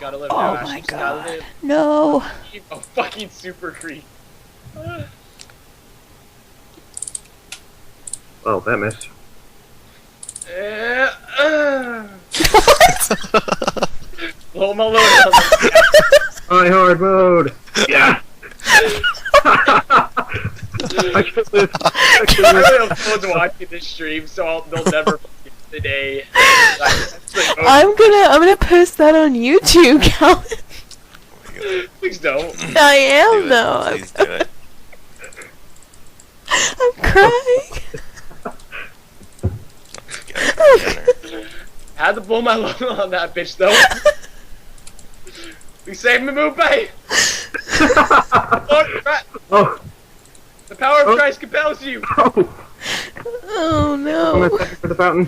gotta live now. Oh Ash, my you just gotta god. live. No. A fucking super creep. Oh, that missed. Blow my load on the High hard mode! Yeah! I can't live. I can't I live. really hope someone's watching this stream, so they'll never forget the day. I'm gonna post that on YouTube, Calvin. Please don't. I am Do it. though. Please do it. I'm crying. Had to blow my load on that bitch though. We saved me, move back. Oh! The power of Oh. Christ compels you. Oh! Oh I'm no. gonna thank you for the fountain.